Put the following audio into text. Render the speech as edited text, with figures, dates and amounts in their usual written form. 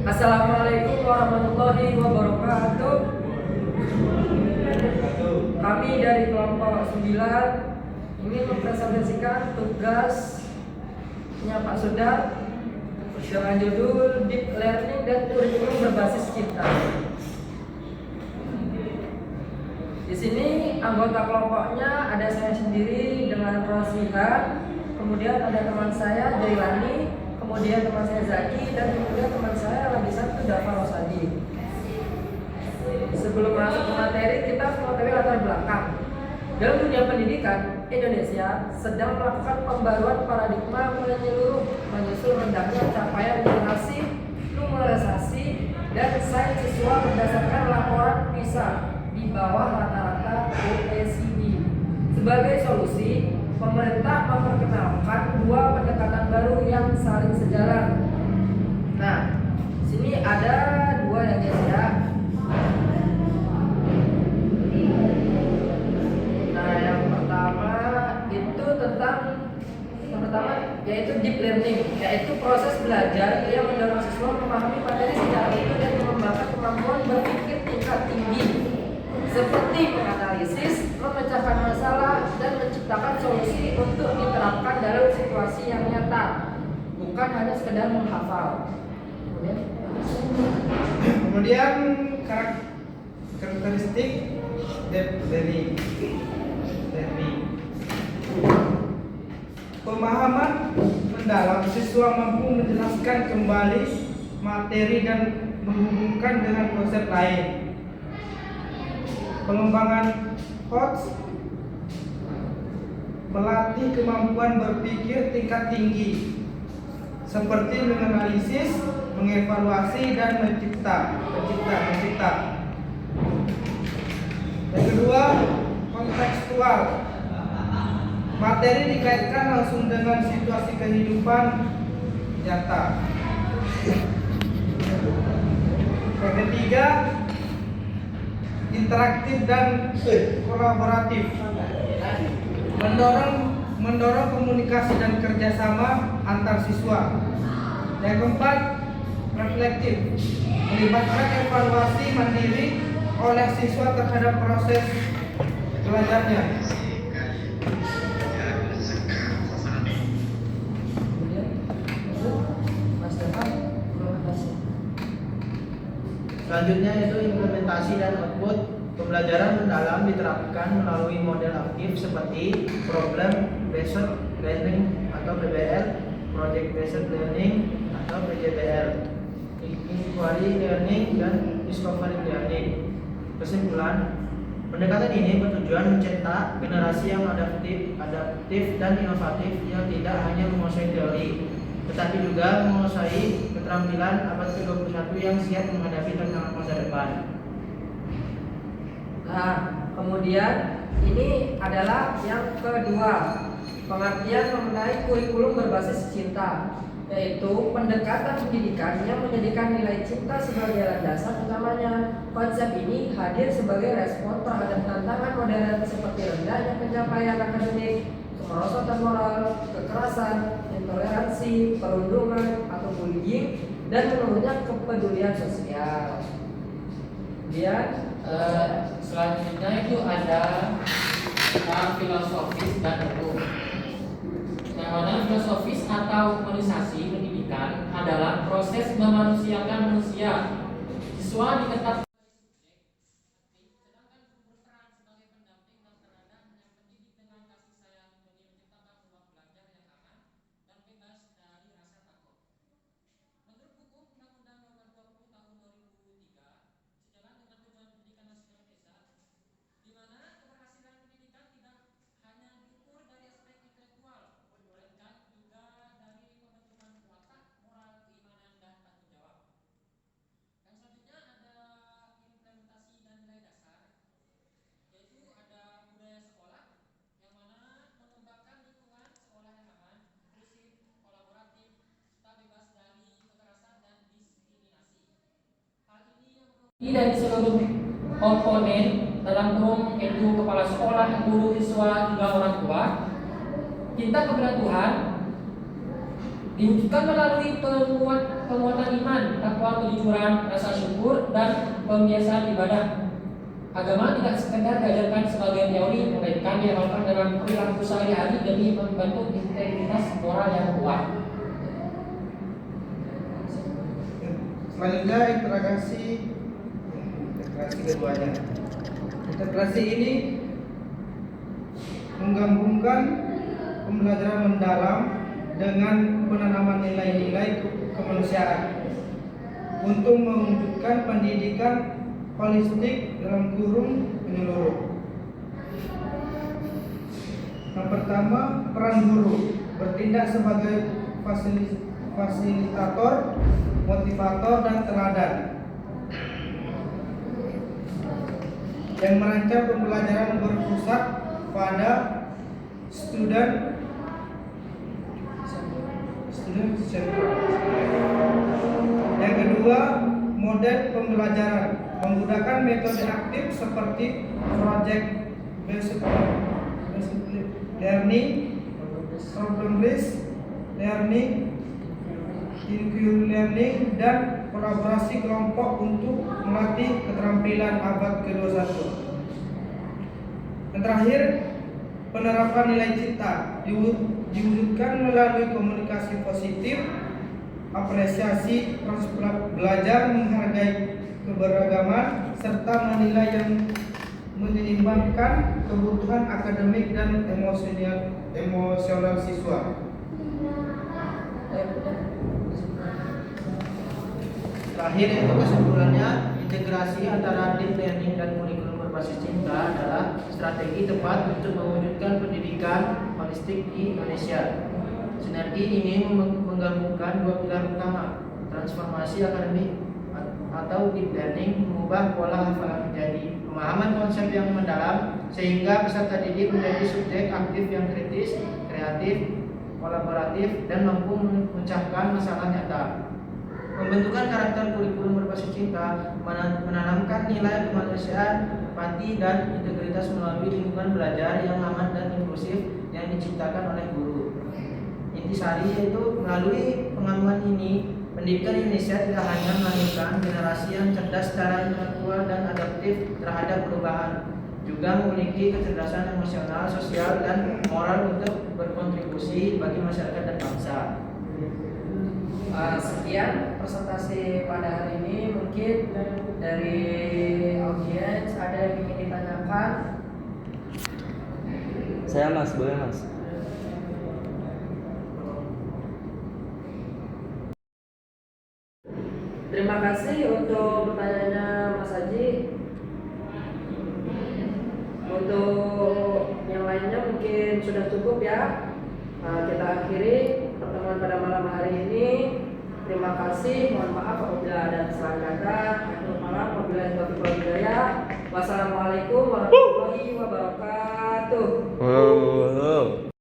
Assalamualaikum warahmatullahi wabarakatuh. Kami dari kelompok 9 ingin mempresentasikan tugasnya Pak Sudar dengan judul Deep Learning dan Kurikulum Berbasis Cinta. Di sini anggota kelompoknya ada saya sendiri dengan Rosihan, kemudian ada teman saya Jailani, kemudian teman saya Zaki, dan kemudian teman saya lagi satu Dava Rosadi. Sebelum masuk ke materi, kita harus mengetahui latar belakang. Dalam dunia pendidikan, Indonesia sedang melakukan pembaruan paradigma menyeluruh, menyusul rendahnya capaian literasi, numerisasi, dan sains siswa berdasarkan laporan PISA di bawah rata-rata OECD. Sebagai solusi, pemerintah memperkenalkan dua pendekatan baru yang saling sejalan. Nah, sini ada dua ya guys ya. Nah, yang pertama itu yaitu deep learning, yaitu proses belajar yang mendorong siswa memahami materi secara utuh dan mengembangkan kemampuan berpikir tingkat tinggi, seperti menganalisis, memecahkan masalah, dan menciptakan solusi untuk diterapkan dalam situasi yang nyata, bukan hanya sekedar menghafal. Kemudian karakteristik deep learning. Pemahaman mendalam, siswa mampu menjelaskan kembali materi dan menghubungkan dengan konsep lain. Pengembangan HOTS melatih kemampuan berpikir tingkat tinggi seperti menganalisis, mengevaluasi, dan mencipta. Yang kedua, kontekstual. Materi dikaitkan langsung dengan situasi kehidupan nyata. Yang ketiga, interaktif dan kolaboratif, mendorong komunikasi dan kerjasama antar siswa. Yang keempat, reflektif, melibatkan evaluasi mandiri oleh siswa terhadap proses belajarnya. Selanjutnya yaitu implementasi dan output. Pembelajaran mendalam diterapkan melalui model aktif seperti problem based learning atau PBL, project based learning atau PJBL, inquiry learning, dan discovery learning. Kesimpulan, pendekatan ini bertujuan mencetak generasi yang adaptif dan inovatif yang tidak hanya menguasai teori, tetapi juga menguasai keterampilan abad ke-21 yang siap menghadapi tantangan masa depan. Nah, kemudian ini adalah yang kedua, pengertian mengenai kurikulum berbasis cinta, yaitu pendekatan pendidikan yang menjadikan nilai cinta sebagai landasan utamanya. Konsep ini hadir sebagai respon terhadap tantangan modern seperti rendahnya pencapaian akademik, kemerosotan moral, kekerasan, intoleransi, perundungan atau bullying, dan menurunnya kepedulian sosial. Kemudian selanjutnya itu ada filosofis dan hukum. Yang mana filosofis atau humanisasi pendidikan adalah proses memanusiakan manusia. Siswa ditetapkan dari seluruh komponen dalam kurung itu kepala sekolah, guru, siswa, juga orang tua. Cinta kepada Tuhan diwujudkan melalui penguatan iman, takwa, kejujuran, rasa syukur, dan pembiasaan ibadah. Agama tidak sekedar diajarkan sebagai teori, melainkan diamalkan dalam perilaku sehari-hari demi membentuk integritas moral yang kuat. Selanjutnya integrasi keduanya. Integrasi ini menggabungkan pembelajaran mendalam dengan penanaman nilai-nilai kemanusiaan untuk mewujudkan pendidikan holistik dalam kurung menyeluruh. Yang pertama, peran guru bertindak sebagai fasilitator, motivator, dan teladan yang merancang pembelajaran berpusat pada student central. Yang kedua, model pembelajaran menggunakan metode aktif seperti project based learning, problem based learning, inquiry learning, dan kolaborasi kelompok untuk melatih keterampilan abad ke-21. Yang terakhir, penerapan nilai cipta diwujudkan melalui komunikasi positif, apresiasi, belajar menghargai keberagaman, serta menilai yang menyeimbangkan kebutuhan akademik dan emosional siswa. Terakhir itu kesimpulannya, integrasi antara deep learning dan kurikulum berbasis cinta adalah strategi tepat untuk mewujudkan pendidikan holistik di Indonesia. Sinergi ini menggabungkan dua pilar utama, transformasi akademik atau deep learning, mengubah pola hafalan menjadi pemahaman konsep yang mendalam, sehingga peserta didik menjadi subjek aktif yang kritis, kreatif, kolaboratif, dan mampu memecahkan masalah nyata. Pembentukan karakter kurikulum berbasis cinta menanamkan nilai kemanusiaan, empati, dan integritas melalui lingkungan belajar yang aman dan inklusif yang diciptakan oleh guru. Intisari yaitu melalui pengamuan ini, pendidikan Indonesia tidak hanya melahirkan generasi yang cerdas secara intelektual dan adaptif terhadap perubahan, juga memiliki kecerdasan emosional, sosial, dan moral untuk berkontribusi bagi masyarakat dan bangsa. Sekian presentasi pada hari ini. Mungkin dari audiens ada yang ingin ditanyakan. Saya Mas, boleh Mas? Terima kasih untuk pertanyaannya Mas Haji. Untuk yang lainnya mungkin sudah cukup ya. Kita akhiri pertemuan pada malam hari ini. Terima kasih. Mohon maaf apabila ada kesalahan kata. Wassalamualaikum warahmatullahi wabarakatuh. Wassalamualaikum warahmatullahi wabarakatuh.